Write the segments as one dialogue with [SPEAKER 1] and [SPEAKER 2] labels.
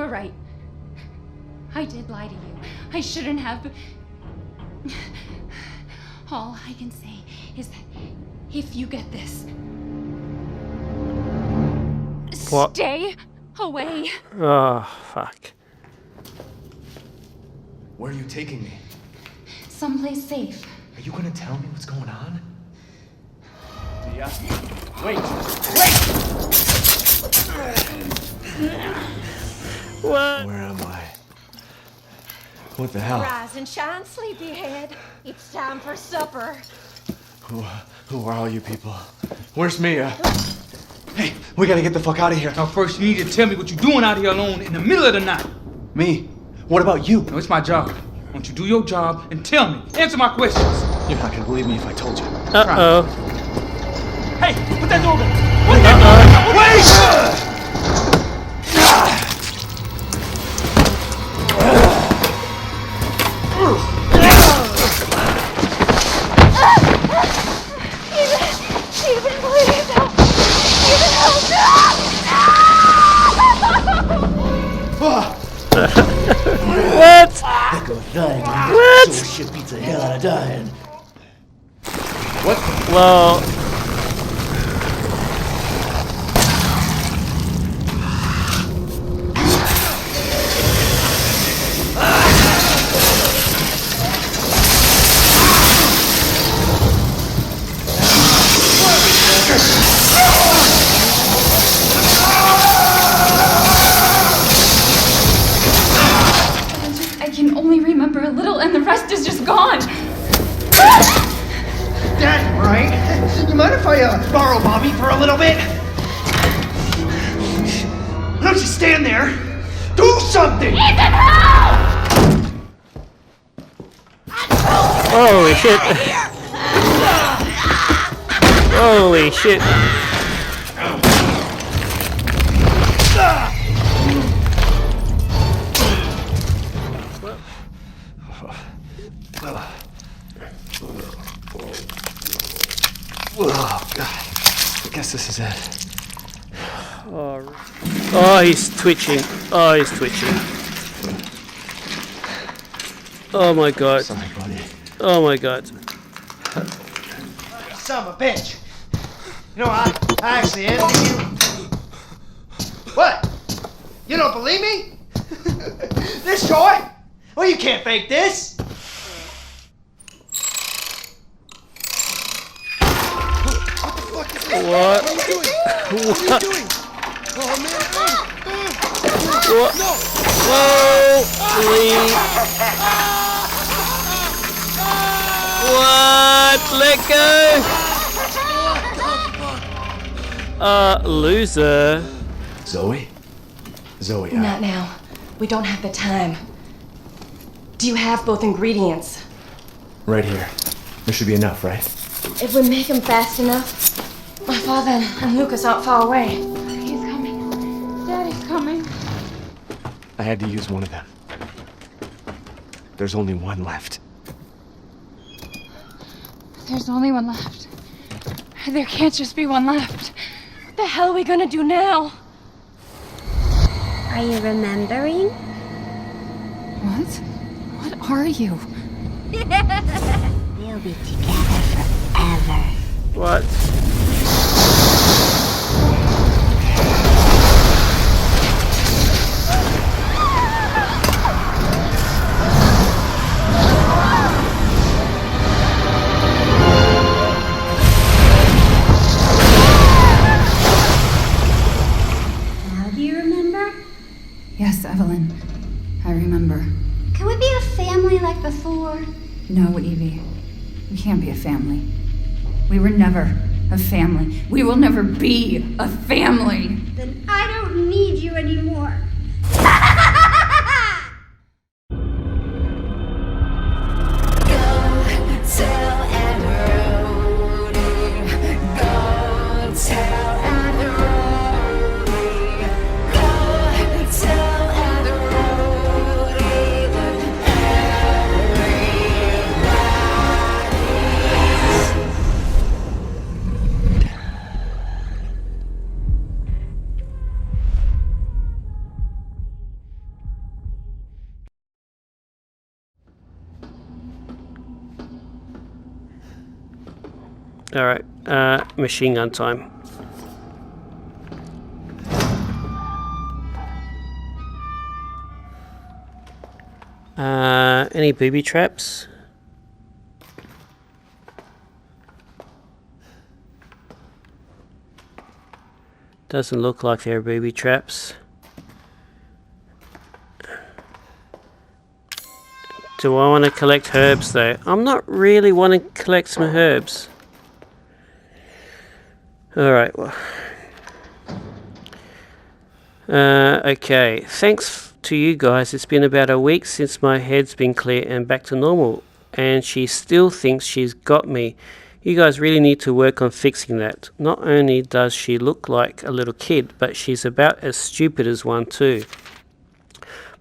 [SPEAKER 1] were right. I did lie to you. I shouldn't have. All I can say is that if you get this,
[SPEAKER 2] what?
[SPEAKER 1] Stay away.
[SPEAKER 2] Oh, fuck.
[SPEAKER 3] Where are you taking me?
[SPEAKER 1] Someplace safe.
[SPEAKER 3] Are you gonna tell me what's going on? Yeah. Wait!
[SPEAKER 2] What?
[SPEAKER 3] Where am I? What the hell?
[SPEAKER 4] Rise and shine, sleepyhead. It's time for supper.
[SPEAKER 3] Who are all you people? Where's Mia? Hey, we gotta get the fuck out of here.
[SPEAKER 5] Now first you need to tell me what you're doing out here alone in the middle of the night.
[SPEAKER 3] Me? What about you?
[SPEAKER 5] No, it's my job. Why don't you do your job and tell me? Answer my questions.
[SPEAKER 3] You're not gonna believe me if I told you.
[SPEAKER 2] Uh-oh.
[SPEAKER 5] Hey, put that door back. Put that door back. Wait!
[SPEAKER 4] Steven, please help. Steven, help.
[SPEAKER 2] What?
[SPEAKER 6] What? So shit beats the hell out of dying.
[SPEAKER 3] What?
[SPEAKER 2] Well...
[SPEAKER 1] I can only remember a little, and the rest is just gone.
[SPEAKER 6] That right? You mind if I borrow Bobby for a little bit? Why don't you stand there? Do something!
[SPEAKER 2] Holy shit. Holy shit.
[SPEAKER 3] Oh, God. I guess this is it.
[SPEAKER 2] Oh, he's twitching. Oh, he's twitching. Oh my god.
[SPEAKER 3] Sorry, buddy.
[SPEAKER 2] Oh my god.
[SPEAKER 6] Son of a bitch. You know, I actually envy you. What? You don't believe me? This short? Well, you can't fake this.
[SPEAKER 2] What?
[SPEAKER 6] What are you doing? What are you doing? Oh, man.
[SPEAKER 2] What?
[SPEAKER 6] No.
[SPEAKER 2] Whoa! Please. What? Let go! Loser.
[SPEAKER 3] Zoe? Zoe,
[SPEAKER 4] Not now. We don't have the time. Do you have both ingredients?
[SPEAKER 3] right here. There should be enough, right?
[SPEAKER 4] If we make them fast enough, my father and Lucas aren't far away.
[SPEAKER 1] He's coming. Daddy's coming.
[SPEAKER 3] I had to use one of them. There's only one left.
[SPEAKER 1] There's only one left. There can't just be one left.
[SPEAKER 4] What the hell are we gonna do now?
[SPEAKER 7] Are you remembering?
[SPEAKER 1] What? What are you?
[SPEAKER 7] We'll be together forever.
[SPEAKER 2] What?
[SPEAKER 7] Now do you remember?
[SPEAKER 1] Yes, Evelyn. I remember.
[SPEAKER 7] Can we be a family like before?
[SPEAKER 1] No, Evie. We can't be a family. We were never a family. We will never be a family.
[SPEAKER 7] Then I don't need you anymore.
[SPEAKER 2] Alright, machine gun time. Any booby traps? Doesn't look like there are booby traps. Do I want to collect herbs though? I'm not really wanting to collect some herbs. Alright, well. Okay, thanks to you guys. It's been about a week since my head's been clear and back to normal. And she still thinks she's got me. You guys really need to work on fixing that. Not only does she look like a little kid, but she's about as stupid as one too.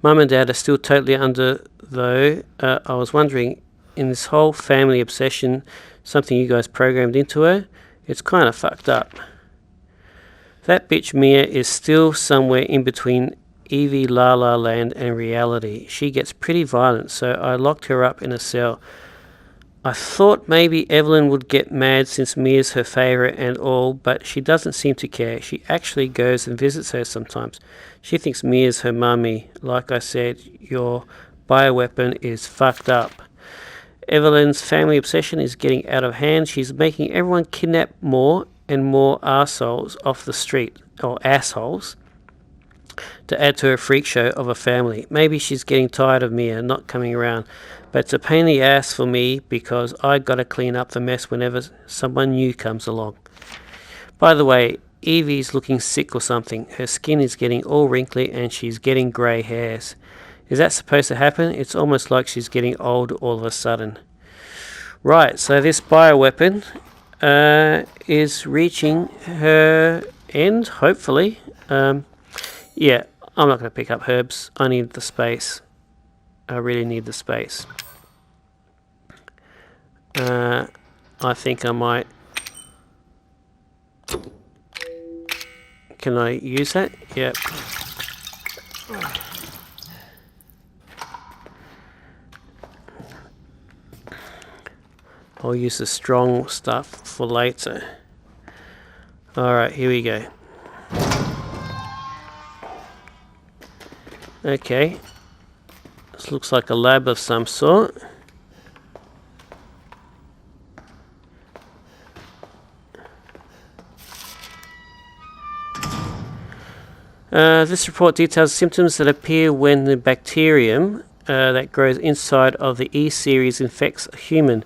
[SPEAKER 2] Mum and Dad are still totally under though. I was wondering, in this whole family obsession, something you guys programmed into her, it's kind of fucked up. That bitch Mia is still somewhere in between Evie La La Land and reality. She gets pretty violent, so I locked her up in a cell. I thought maybe Evelyn would get mad since Mia's her favourite and all, but she doesn't seem to care. She actually goes and visits her sometimes. She thinks Mia's her mummy. Like I said, your bioweapon is fucked up. Evelyn's family obsession is getting out of hand. She's making everyone kidnap more and more arseholes off the street, or assholes, to add to her freak show of a family. Maybe she's getting tired of Mia not coming around, but it's a pain in the ass for me because I gotta clean up the mess whenever someone new comes along. By the way, Evie's looking sick or something. Her skin is getting all wrinkly and she's getting grey hairs. Is that supposed to happen? It's almost like she's getting old all of a sudden. Right, so this bioweapon is reaching her end, hopefully. Yeah, I'm not going to pick up herbs. I need the space. I really need the space. I think I might... Can I use that? Yep. I'll use the strong stuff for later. Alright, here we go. Okay. This looks like a lab of some sort. This report details symptoms that appear when the bacterium that grows inside of the E-series infects a human.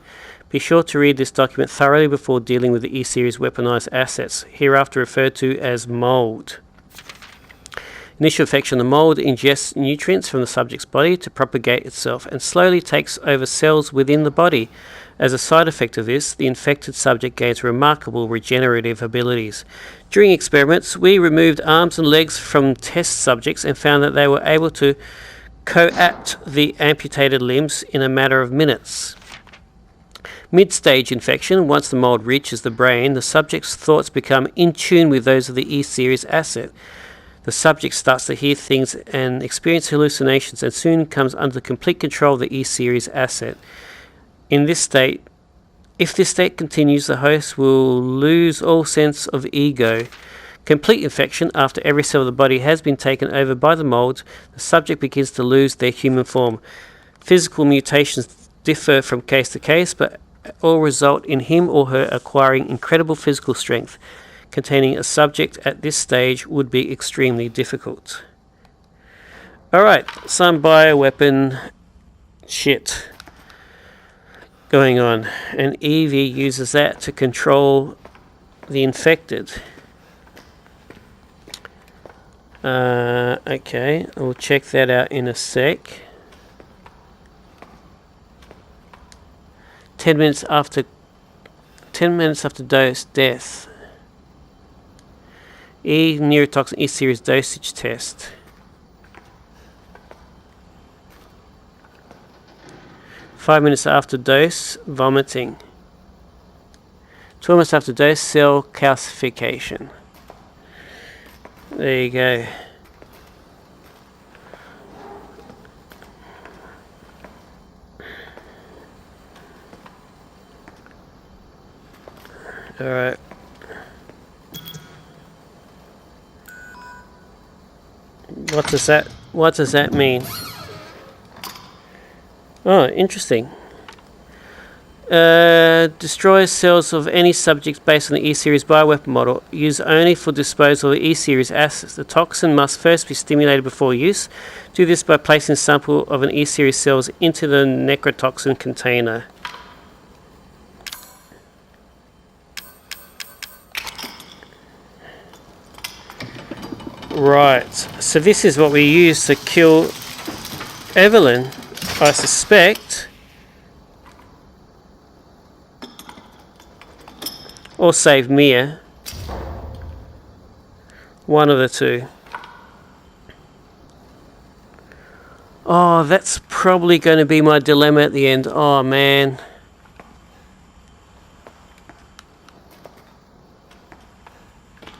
[SPEAKER 2] Be sure to read this document thoroughly before dealing with the E-series weaponized assets, hereafter referred to as mold. Initial infection: the mold ingests nutrients from the subject's body to propagate itself and slowly takes over cells within the body. As a side effect of this, the infected subject gains remarkable regenerative abilities. During experiments, we removed arms and legs from test subjects and found that they were able to coapt the amputated limbs in a matter of minutes. Mid-stage infection: once the mold reaches the brain, the subject's thoughts become in tune with those of the E-series asset. The subject starts to hear things and experience hallucinations and soon comes under complete control of the E-series asset. In this state, if this state continues, the host will lose all sense of ego. Complete infection: after every cell of the body has been taken over by the mold, the subject begins to lose their human form. Physical mutations differ from case to case, but all result in him or her acquiring incredible physical strength. Containing a subject at this stage would be extremely difficult. Alright, some bioweapon shit going on, and Evie uses that to control the infected. Okay, I'll check that out in a sec. 10 minutes after dose, death. Neurotoxin E-series dosage test. Five minutes after dose, vomiting. 12 minutes after dose, cell calcification. There you go. Alright. What does that mean? Oh, interesting. Destroys cells of any subjects based on the E-Series bioweapon model. Used only for disposal of E-Series assets. The toxin must first be stimulated before use. Do this by placing a sample of an E-Series cells into the necrotoxin container. Right, so this is what we use to kill Evelyn, I suspect. Or save Mia. One of the two. Oh, that's probably going to be my dilemma at the end. Oh, man.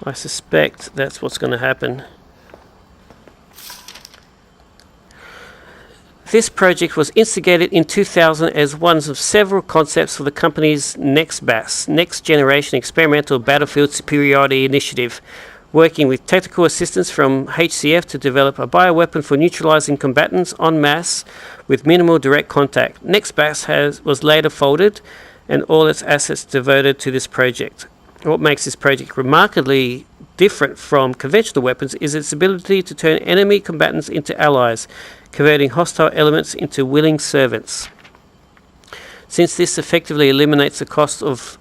[SPEAKER 2] I suspect that's what's going to happen. This project was instigated in 2000 as one of several concepts for the company's NextBAS, Next Generation Experimental Battlefield Superiority Initiative, working with technical assistance from HCF to develop a bioweapon for neutralizing combatants en masse with minimal direct contact. NextBAS was later folded and all its assets devoted to this project. What makes this project remarkably different from conventional weapons is its ability to turn enemy combatants into allies, converting hostile elements into willing servants. Since this effectively eliminates the cost of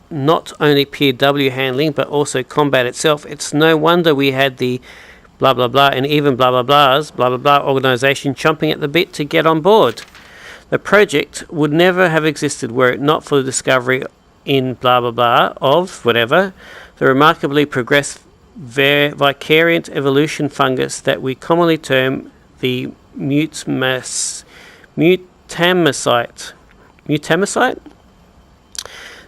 [SPEAKER 2] not only POW handling but also combat itself, it's no wonder we had the blah blah blah and even blah blah blah's blah blah blah organization chomping at the bit to get on board. The project would never have existed were it not for the discovery in blah blah blah of whatever the remarkably progressed vicariant evolution fungus that we commonly term the mutamicite.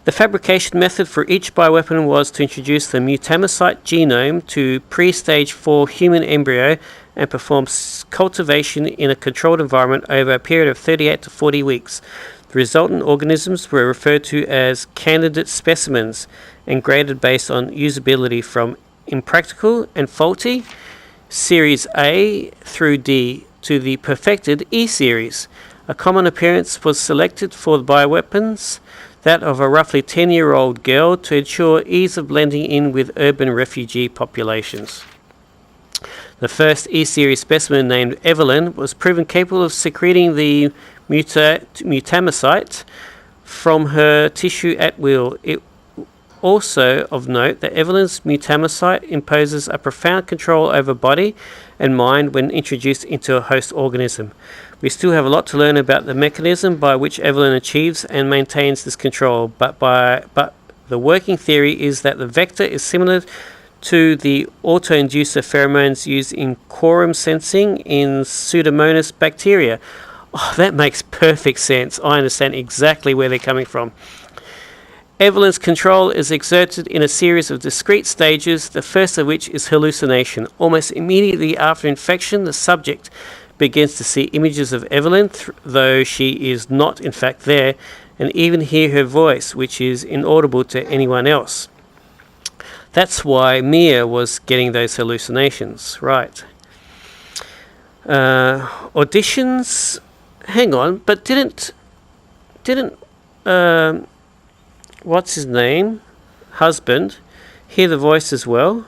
[SPEAKER 2] The fabrication method for each bioweapon was to introduce the mutamicite genome to pre-stage 4 human embryo and perform cultivation in a controlled environment over a period of 38 to 40 weeks. The resultant organisms were referred to as candidate specimens and graded based on usability from impractical and faulty Series A through D to the perfected E series. A common appearance was selected for the bioweapons, that of a roughly 10-year-old girl, to ensure ease of blending in with urban refugee populations. The first E-series specimen, named Evelyn, was proven capable of secreting the mutamicite from her tissue at will. It also of note that Evelyn's mutamicite imposes a profound control over body and mind when introduced into a host organism. We still have a lot to learn about the mechanism by which Evelyn achieves and maintains this control, but the working theory is that the vector is similar to the auto-inducer pheromones used in quorum sensing in Pseudomonas bacteria. Oh, that makes perfect sense. I understand exactly where they're coming from. Evelyn's control is exerted in a series of discrete stages, the first of which is hallucination. Almost immediately after infection, the subject begins to see images of Evelyn, though she is not in fact there, and even hear her voice, which is inaudible to anyone else. That's why Mia was getting those hallucinations, right? Auditions, hang on, but didn't what's his name, husband, hear the voice as well?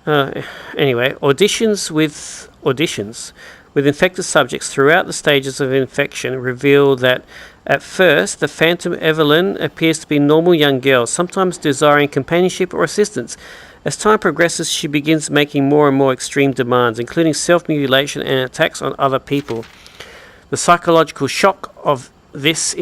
[SPEAKER 2] Anyway, auditions with infected subjects throughout the stages of infection reveal that at first the phantom Evelyn appears to be a normal young girl, sometimes desiring companionship or assistance. As time progresses, she begins making more and more extreme demands, including self-mutilation and attacks on other people. The psychological shock of this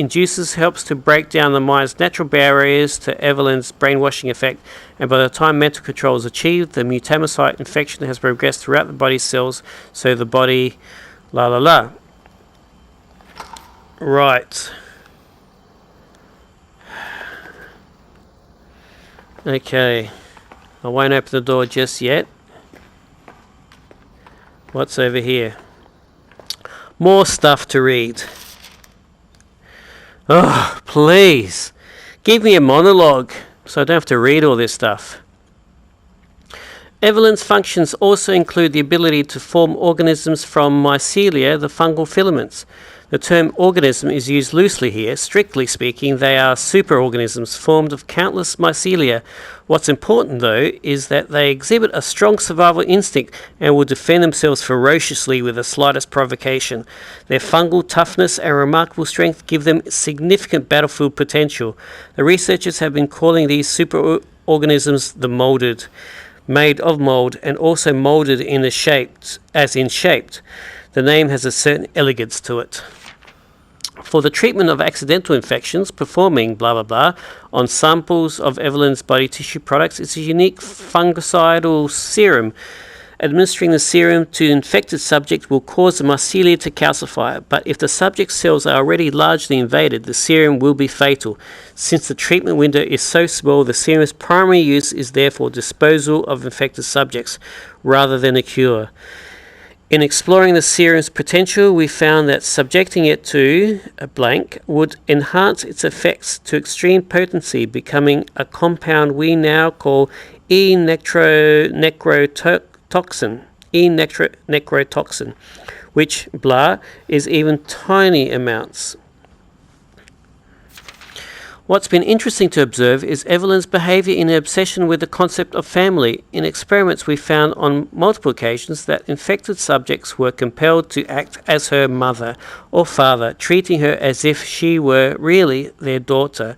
[SPEAKER 2] helps to break down the mind's natural barriers to Evelyn's brainwashing effect, and by the time mental control is achieved, the mutamicite infection has progressed throughout the body's cells, so the body Right. Okay. I won't open the door just yet. What's over here? More stuff to read. Oh, please. Give me a monologue so I don't have to read all this stuff. Evelyn's functions also include the ability to form organisms from mycelia, the fungal filaments. The term organism is used loosely here. Strictly speaking, they are superorganisms formed of countless mycelia. What's important, though, is that they exhibit a strong survival instinct and will defend themselves ferociously with the slightest provocation. Their fungal toughness and remarkable strength give them significant battlefield potential. The researchers have been calling these superorganisms the molded, made of mold, and also molded in the shaped, as in shaped. The name has a certain elegance to it. For the treatment of accidental infections, performing blah blah blah on samples of Evelyn's body tissue products is a unique fungicidal serum. Administering the serum to infected subject will cause the mycelia to calcify, but if the subject's cells are already largely invaded, the serum will be fatal. Since the treatment window is so small, the serum's primary use is therefore disposal of infected subjects rather than a cure. In exploring the serum's potential, we found that subjecting it to a blank would enhance its effects to extreme potency, becoming a compound we now call necrotoxin, which, blah, is even tiny amounts. What's been interesting to observe is Evelyn's behaviour in her obsession with the concept of family. In experiments, we found on multiple occasions that infected subjects were compelled to act as her mother or father, treating her as if she were really their daughter.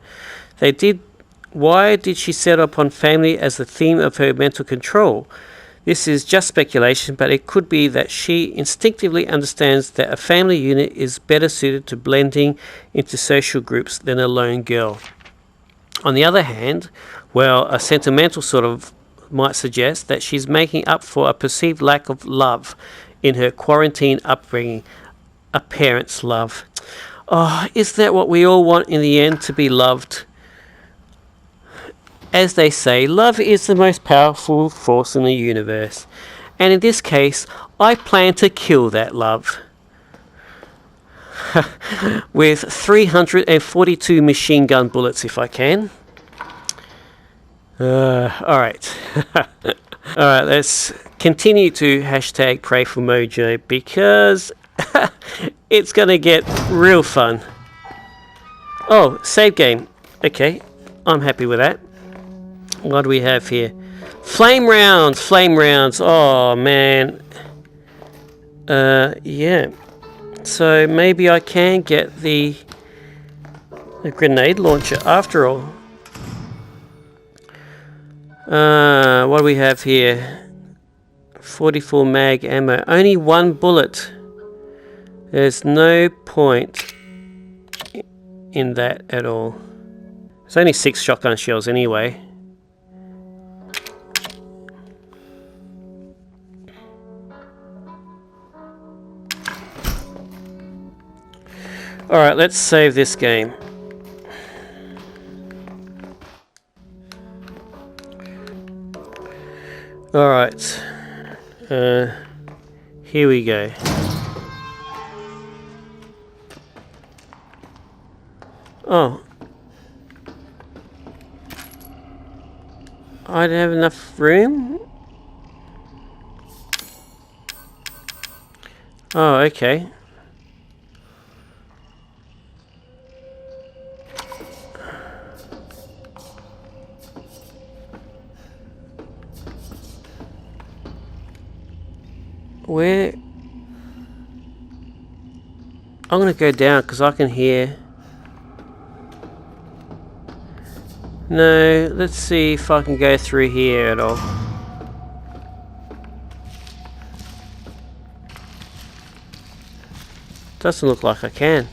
[SPEAKER 2] Why did she set upon family as the theme of her mental control? This is just speculation, but it could be that she instinctively understands that a family unit is better suited to blending into social groups than a lone girl. On the other hand, well, a sentimental sort of might suggest that she's making up for a perceived lack of love in her quarantine upbringing, a parent's love. Oh, isn't that what we all want in the end, to be loved? As they say, love is the most powerful force in the universe. And in this case, I plan to kill that love. With 342 machine gun bullets if I can. Alright. Alright, let's continue to hashtag pray for Mojo, because it's going to get real fun. Oh, save game. Okay, I'm happy with that. What do we have here? Flame rounds. Oh, man. Yeah. So maybe I can get the grenade launcher after all. What do we have here? 44 mag ammo. Only one bullet. There's no point in that at all. There's only 6 shotgun shells anyway. Alright, let's save this game. Alright. Here we go. Oh. I don't have enough room? Oh, okay. Where? I'm going to go down because I can hear. No, let's see if I can go through here at all. Doesn't look like I can.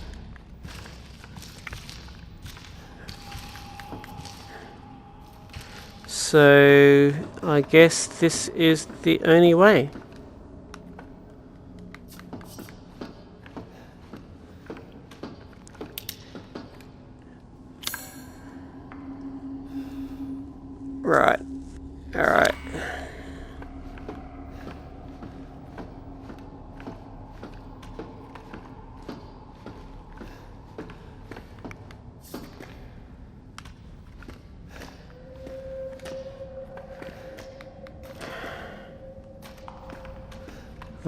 [SPEAKER 2] So I guess this is the only way. Right. Alright.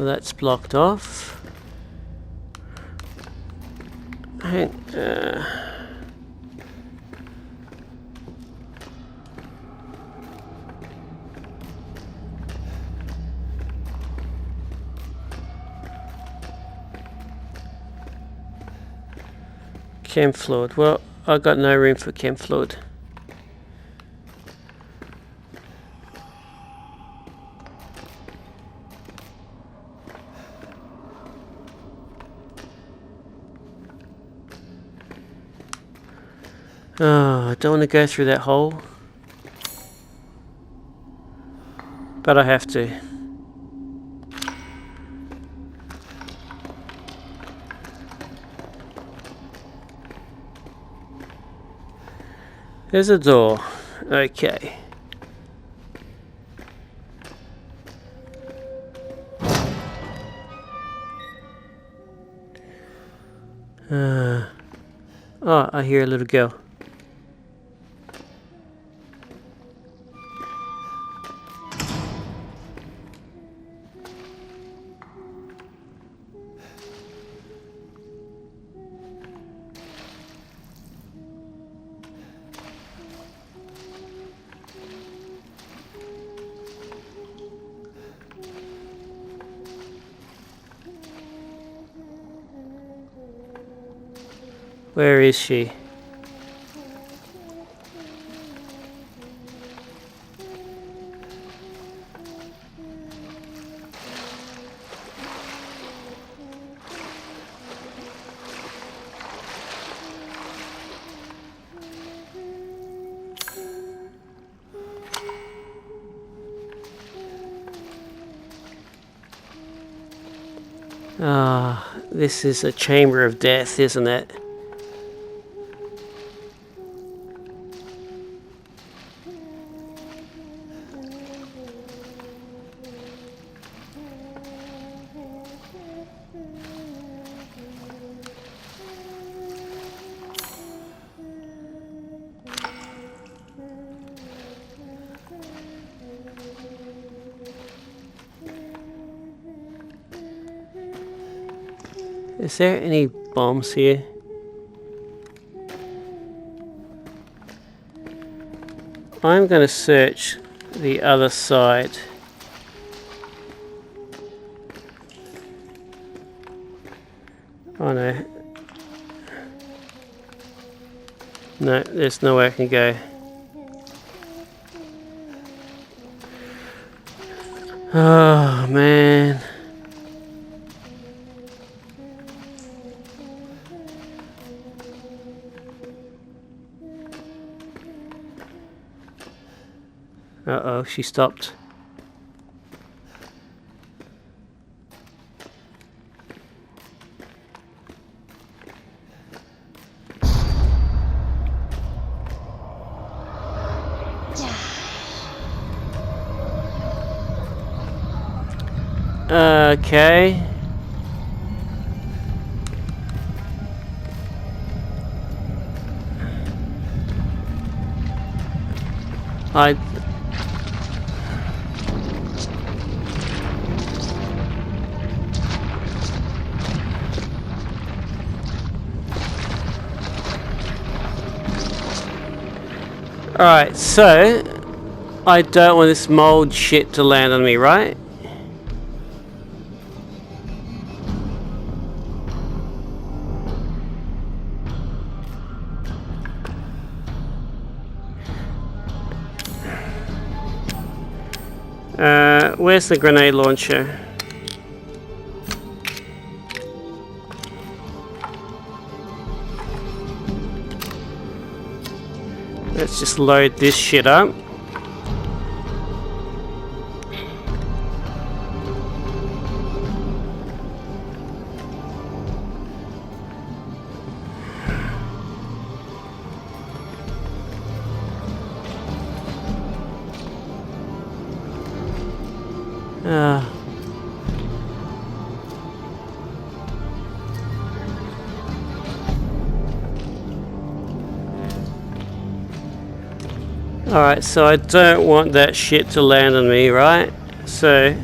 [SPEAKER 2] Well, that's blocked off. Chem fluid. Well, I got no room for chem fluid. Oh, I don't want to go through that hole, but I have to. There's a door. Okay. Oh, I hear a little girl. Where is she? Ah, this is a chamber of death, isn't it? Is there any bombs here? I'm going to search the other side. Oh no. No, there's nowhere I can go. Oh man. Uh-oh, she stopped. Okay. Alright, so I don't want this mold shit to land on me, right? Where's the grenade launcher? Let's just load this shit up. Alright, so I don't want that shit to land on me, right? So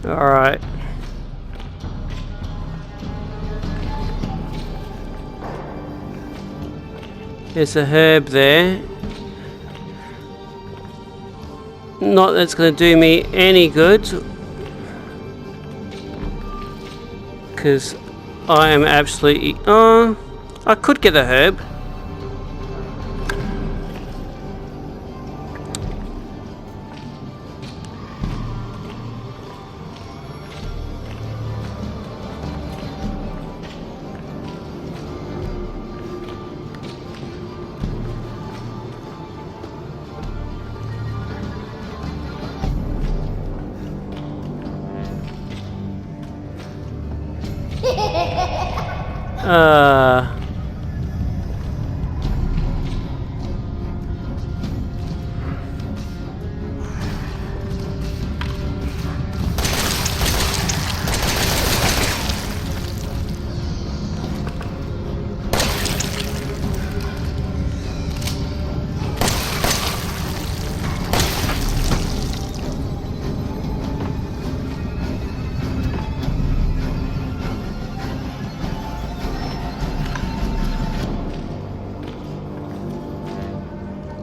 [SPEAKER 2] Alright. There's a herb there. Not that's going to do me any good. Because I am absolutely... I could get a herb.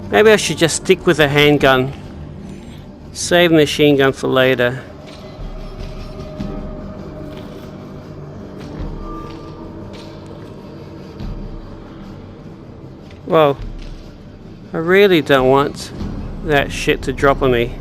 [SPEAKER 2] Maybe I should just stick with a handgun. Save the machine gun for later. Well, I really don't want that shit to drop on me.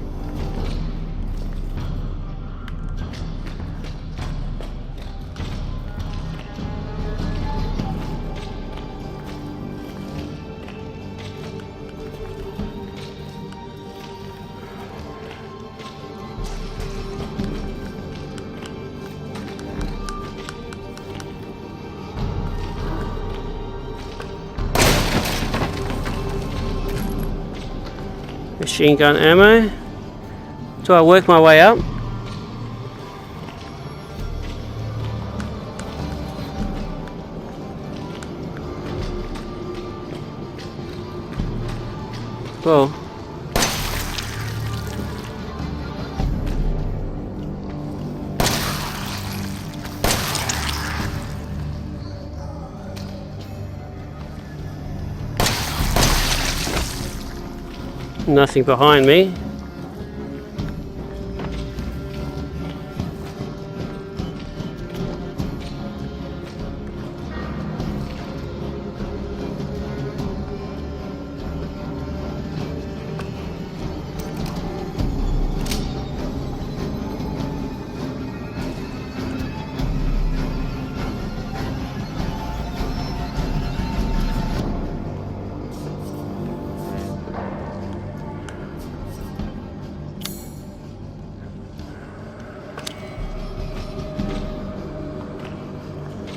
[SPEAKER 2] Machine gun ammo. Do I work my way up? Well, nothing behind me.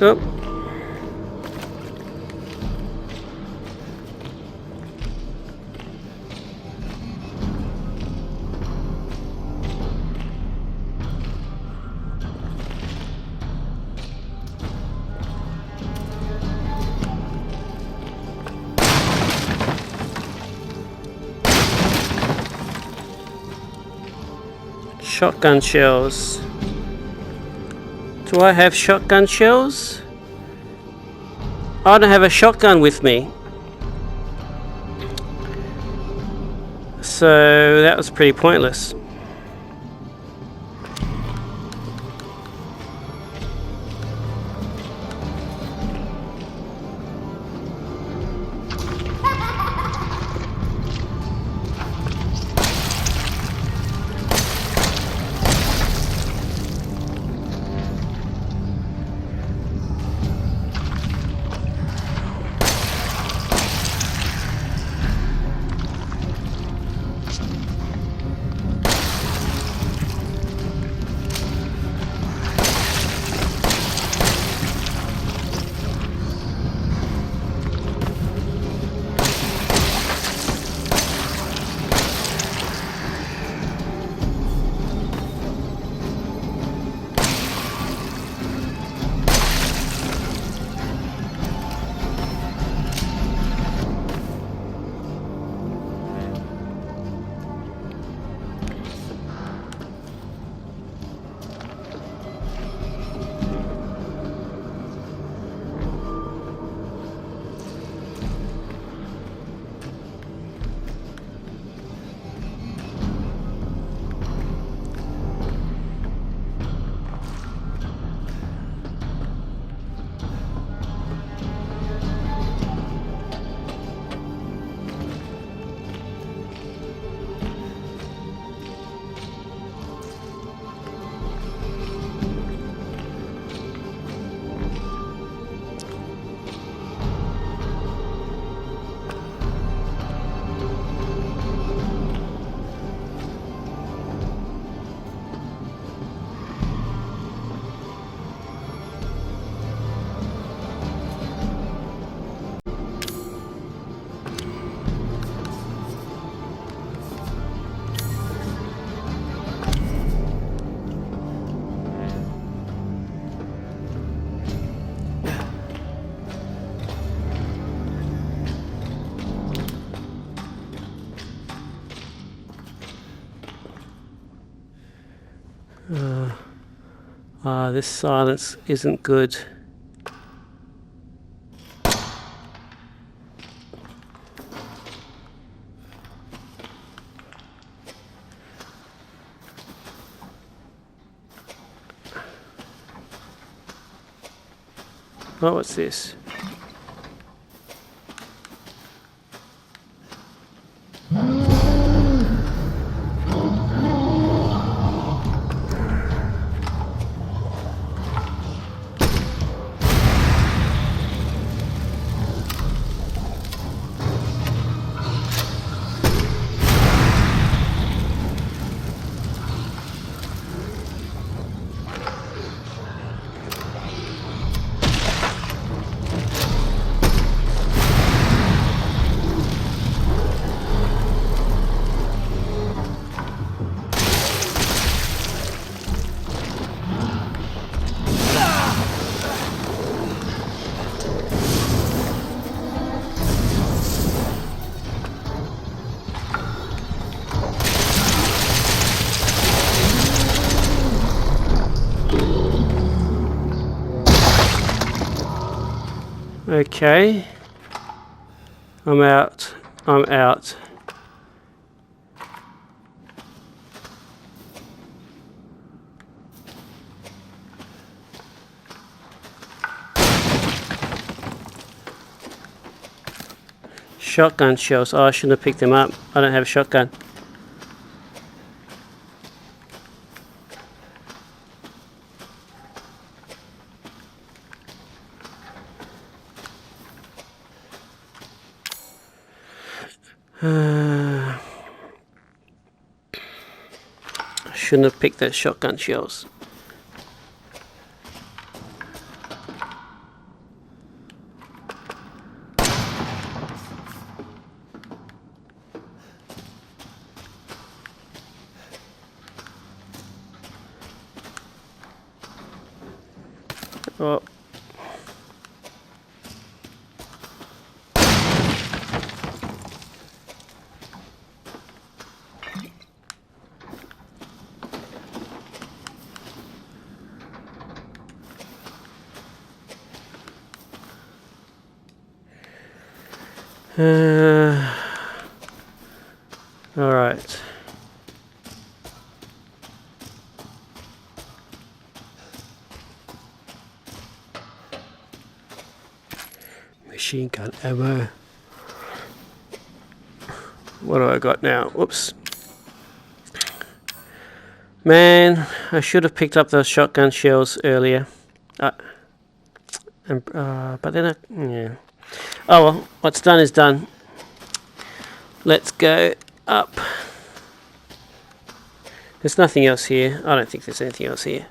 [SPEAKER 2] Oh. Shotgun shells. Do I have shotgun shells? I don't have a shotgun with me. So that was pretty pointless. This silence isn't good. Oh, what's this? Okay. I'm out. I'm out. Shotgun shells. Oh, I shouldn't have picked them up. I don't have a shotgun. I shouldn't have picked those shotgun shells. Oh. All right. Machine gun ammo. What do I got now? Whoops. Man, I should have picked up those shotgun shells earlier. But then yeah. Oh well, what's done is done. Let's go up. There's nothing else here. I don't think there's anything else here.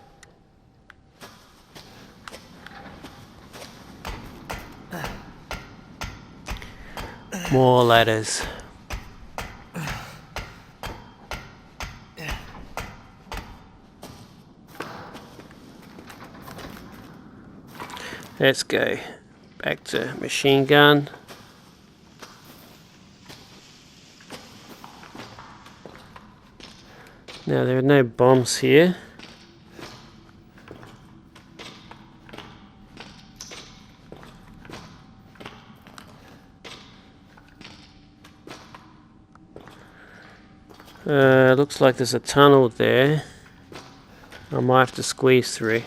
[SPEAKER 2] More ladders. Let's go back to machine gun. Now there are no bombs here. Looks like there's a tunnel there. I might have to squeeze through.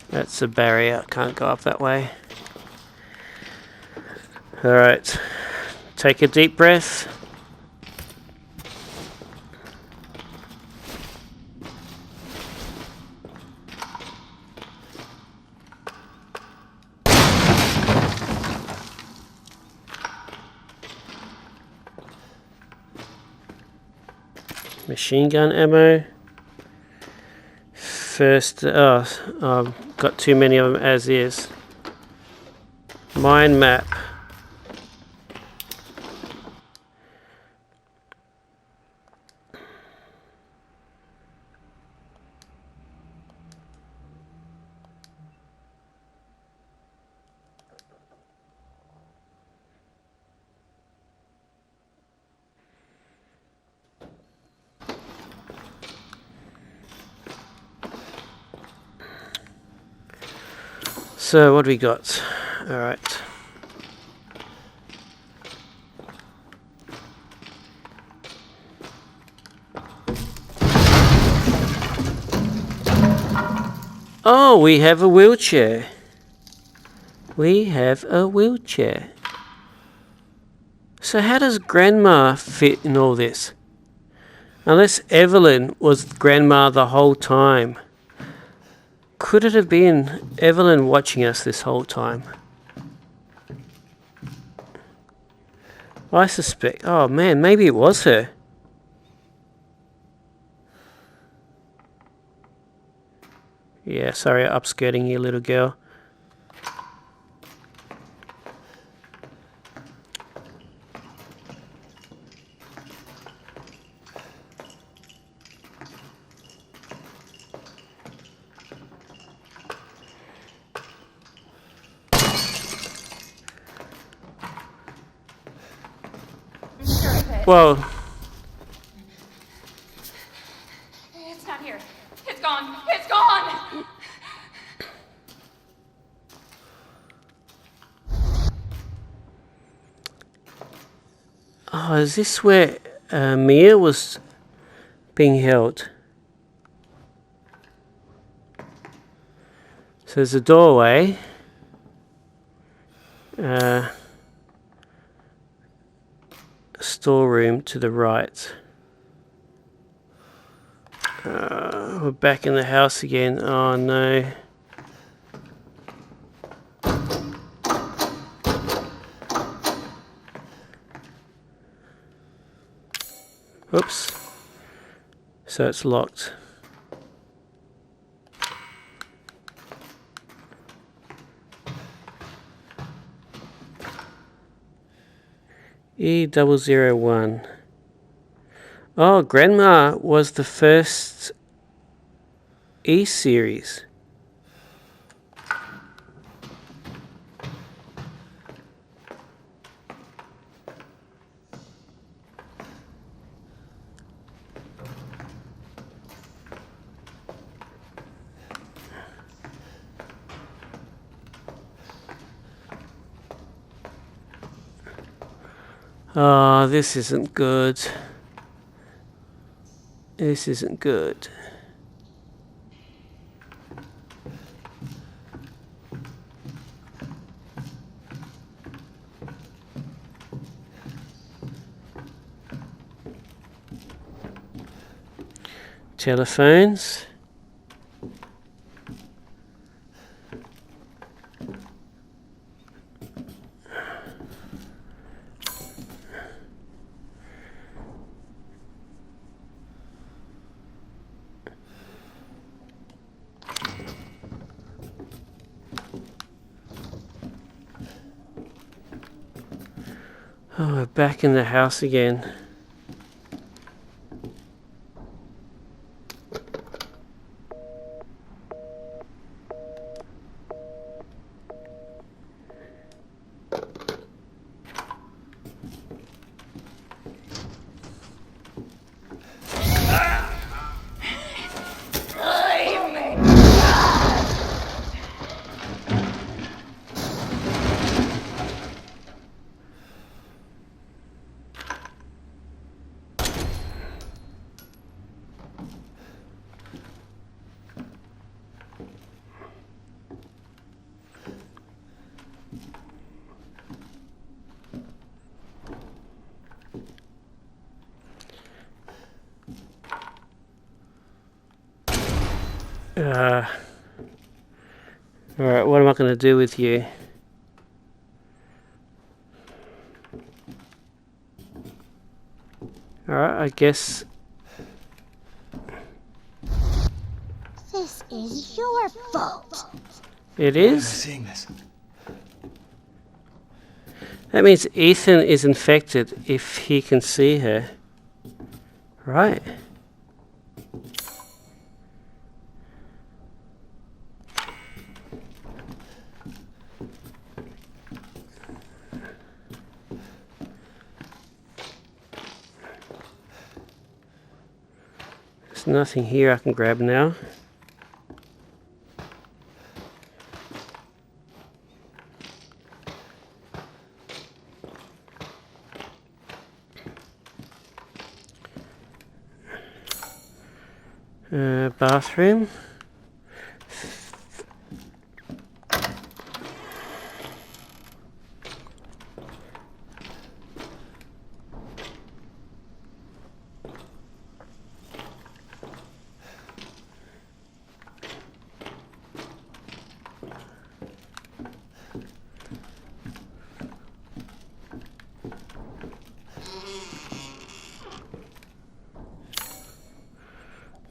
[SPEAKER 2] That's a barrier, can't go up that way. Alright, take a deep breath. Machine gun ammo. First, I've got too many of them as is. Mind map. So what do we got? Alright. Oh, we have a wheelchair. We have a wheelchair. So how does Grandma fit in all this? Unless Evelyn was Grandma the whole time. Could it have been Evelyn watching us this whole time? I suspect... Oh man, maybe it was her. Yeah, sorry, upskirting you, little girl. Whoa.
[SPEAKER 1] It's not here. It's gone. It's gone!
[SPEAKER 2] Oh, is this where Mia was being held? So there's a doorway. Storeroom to the right. We're back in the house again. Oh no. Oops. So it's locked. E001. Oh, Grandma was the first E series. Oh, this isn't good. This isn't good. Telephones. Oh, we're back in the house again. Alright, what am I going to do with you? Alright, I guess...
[SPEAKER 7] This is your fault.
[SPEAKER 2] It
[SPEAKER 3] Why am I
[SPEAKER 2] is?
[SPEAKER 3] seeing this?
[SPEAKER 2] That means Ethan is infected if he can see her. Right. There's nothing here I can grab now. Bathroom.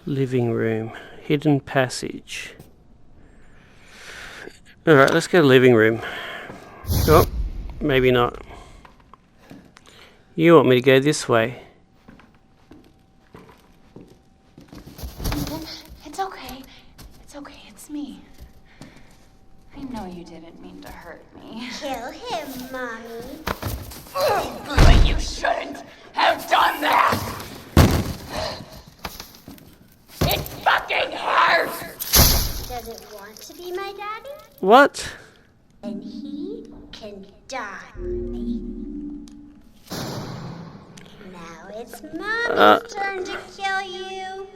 [SPEAKER 2] Living room. Hidden passage. Alright, let's go to living room. Oh, maybe not. You want me to go this way?
[SPEAKER 1] It's okay. It's okay. It's me. I know you didn't mean to hurt me.
[SPEAKER 7] Kill him, Mommy.
[SPEAKER 1] But you shouldn't have done that! It fucking hurts!
[SPEAKER 7] Does it want to be my daddy?
[SPEAKER 2] What?
[SPEAKER 7] And he can die on me. Now it's Mommy's turn to kill you.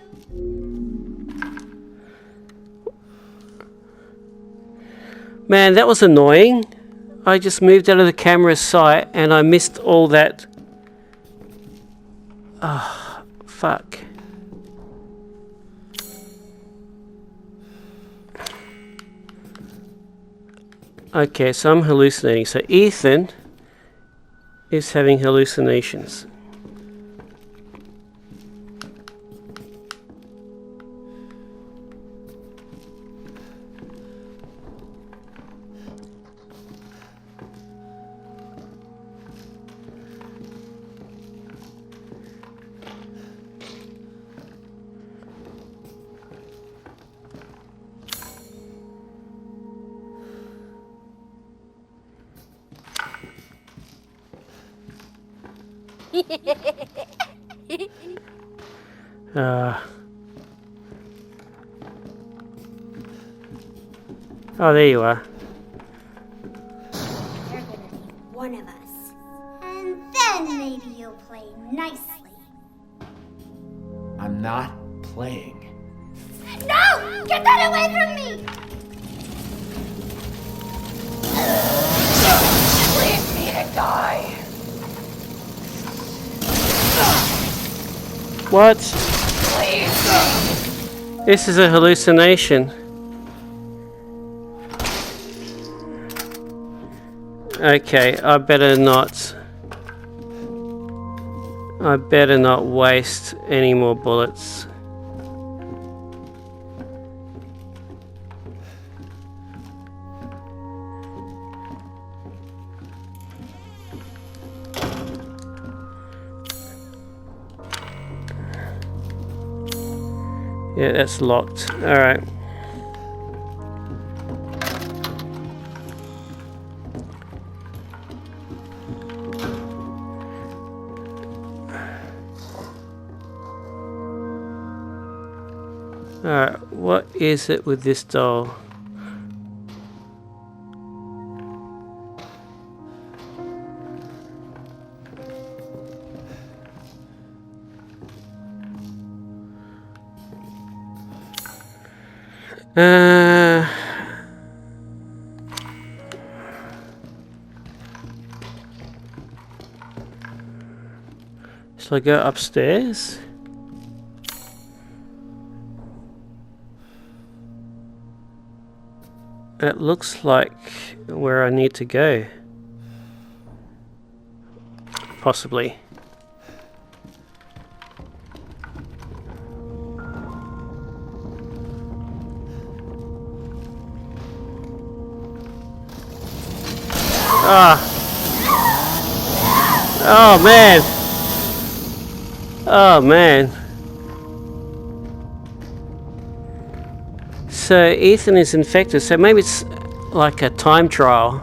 [SPEAKER 2] Man, that was annoying. I just moved out of the camera's sight and I missed all that. Ah, fuck. Okay, so I'm hallucinating. So Ethan is having hallucinations. Oh, there you are.
[SPEAKER 7] You're gonna be one of us. And then maybe you'll play nicely.
[SPEAKER 3] I'm not playing.
[SPEAKER 7] No! Get that away from me!
[SPEAKER 1] Leave me to die!
[SPEAKER 2] What?
[SPEAKER 1] Please!
[SPEAKER 2] This is a hallucination. Okay, I better not waste any more bullets. Yeah, that's locked. Alright. Alright, what is it with this doll? Shall I go upstairs? It looks like where I need to go. Possibly. Ah. Oh man. Oh man. So Ethan is infected, so maybe it's like a time trial.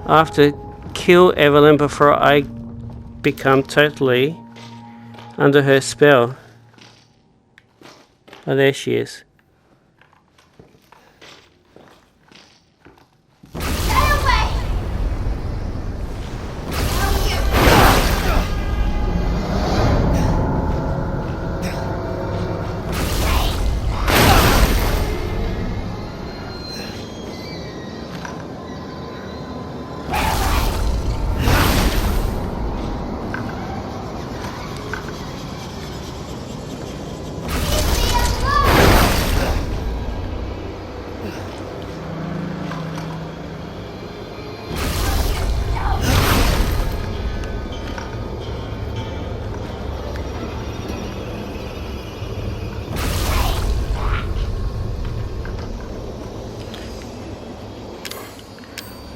[SPEAKER 2] I have to kill Evelyn before I become totally under her spell. Oh, there she is.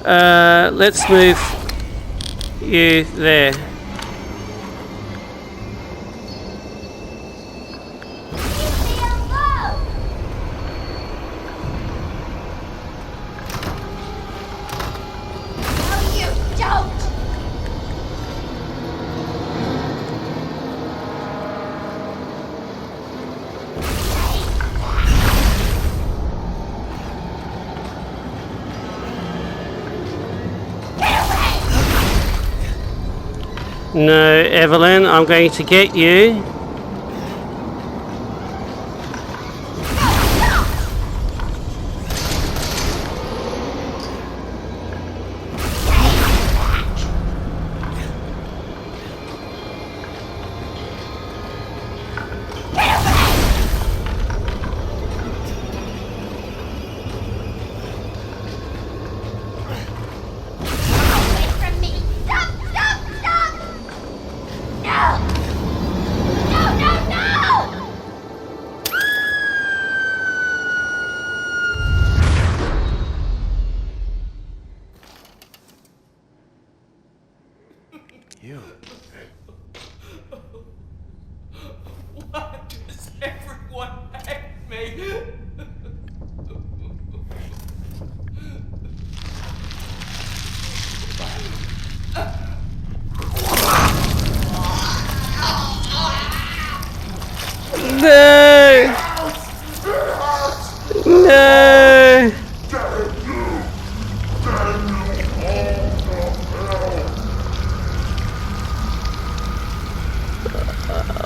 [SPEAKER 2] Let's move you there. No, Evelyn, I'm going to get you.
[SPEAKER 3] You.
[SPEAKER 5] Why does everyone hate me?
[SPEAKER 2] No! No!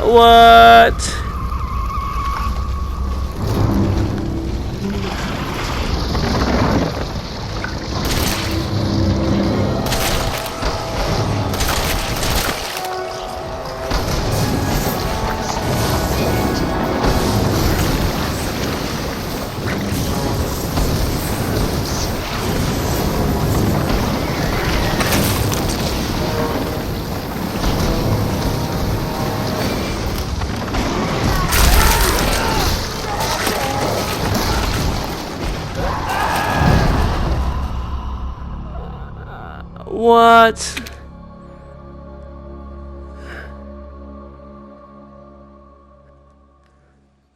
[SPEAKER 2] What? What?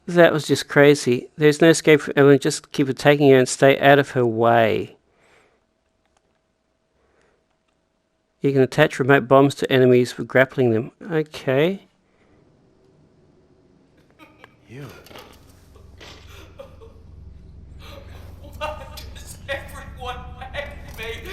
[SPEAKER 2] That was just crazy. There's no escape for Evelyn. Just keep attacking her and stay out of her way. You can attach remote bombs to enemies for grappling them. Okay.
[SPEAKER 3] You.
[SPEAKER 5] Why does everyone hate me?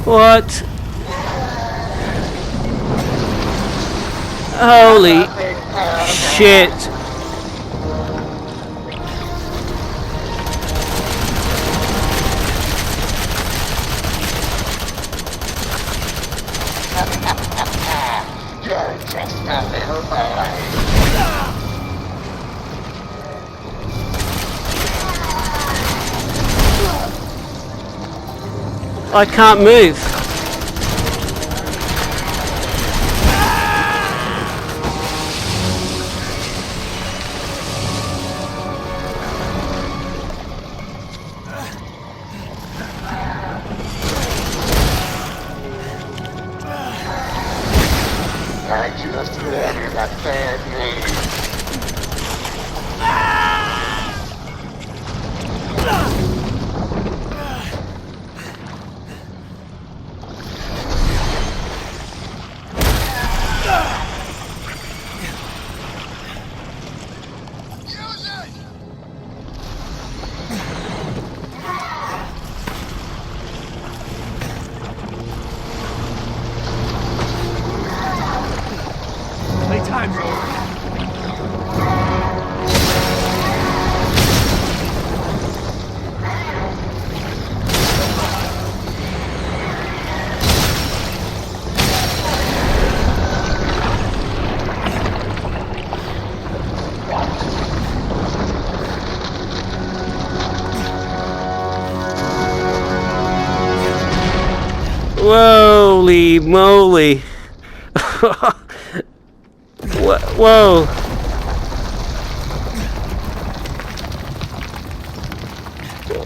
[SPEAKER 2] What? Holy shit. I can't move. Holy moly. Whoa.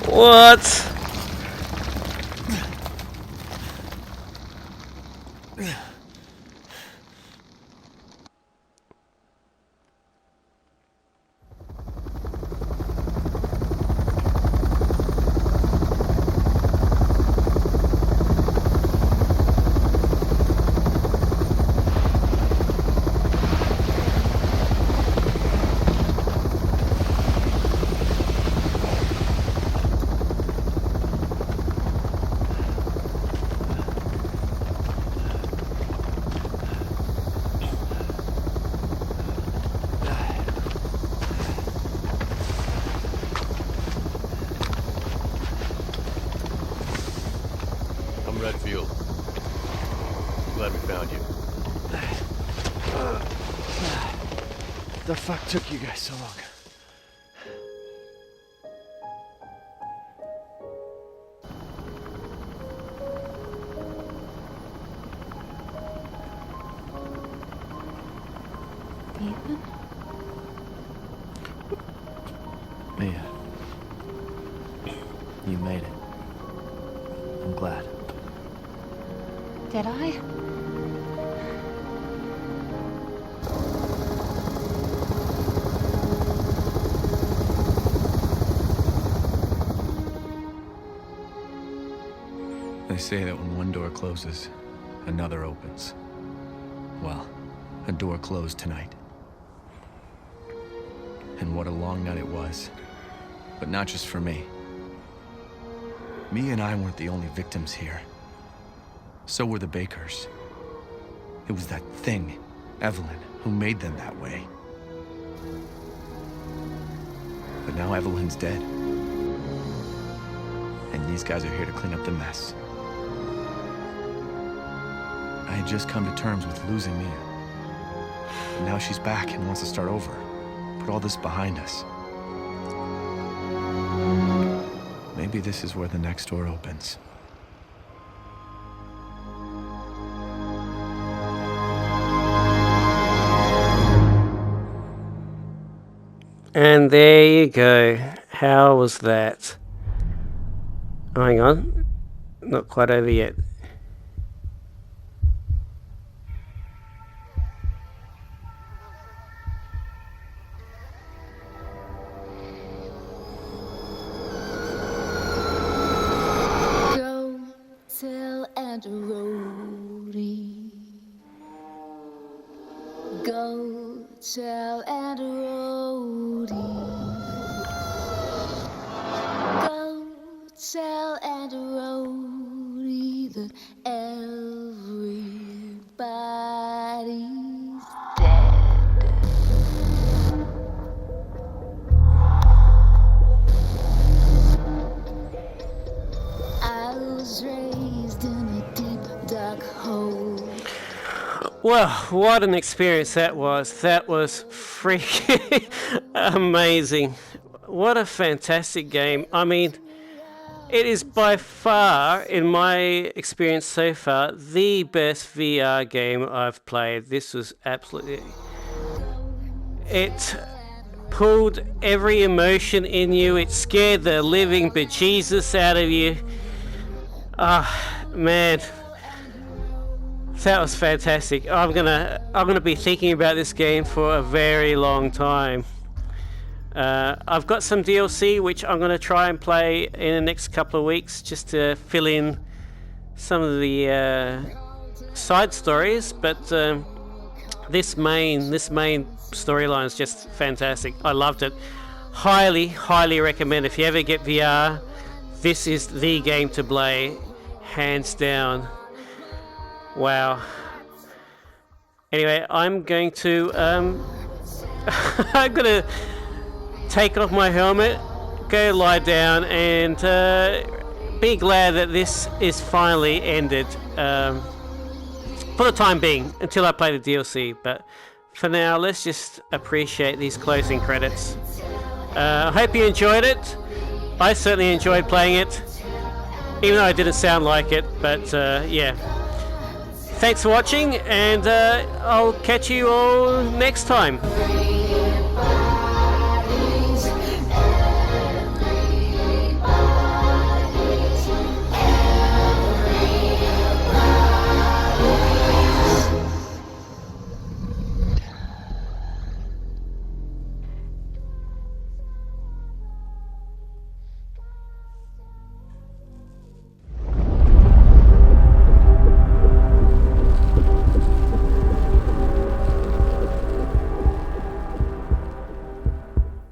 [SPEAKER 2] What?
[SPEAKER 8] I'm Redfield. Glad we found you.
[SPEAKER 3] The fuck took you guys so long?
[SPEAKER 4] Ethan?
[SPEAKER 3] Mia. You made it. I'm glad.
[SPEAKER 4] Did I?
[SPEAKER 9] They say that when one door closes, another opens. Well, a door closed tonight. And what a long night it was. But not just for me. Mia and I weren't the only victims here. So were the Bakers. It was that thing, Evelyn, who made them that way. But now Evelyn's dead. And these guys are here to clean up the mess. I had just come to terms with losing Mia. And now she's back and wants to start over. Put all this behind us. Maybe this is where the next door opens.
[SPEAKER 2] And there you go. How was that? Oh, hang on. Not quite over yet.
[SPEAKER 10] Go tell Aunt Rhodey. Go tell Aunt Rhodey. Go tell Aunt Rhodey that everybody's dead. I was raised in a deep, dark hole.
[SPEAKER 2] Well, what an experience that was. That was freaking amazing. What a fantastic game. I mean, it is by far, in my experience so far, the best VR game I've played. This was absolutely... It pulled every emotion in you. It scared the living bejesus out of you. Ah, man. That was fantastic. I'm gonna be thinking about this game for a very long time. I've got some DLC which I'm gonna try and play in the next couple of weeks just to fill in some of the side stories. But this main storyline is just fantastic. I loved it. Highly recommend. If you ever get VR, this is the game to play, hands down. Wow. Anyway, I'm going to I'm gonna take off my helmet, go lie down, and be glad that this is finally ended for the time being, until I play the DLC. But for now, let's just appreciate these closing credits. I hope you enjoyed it. I certainly enjoyed playing it. even though it didn't sound like it. But yeah, thanks for watching, and I'll catch you all next time.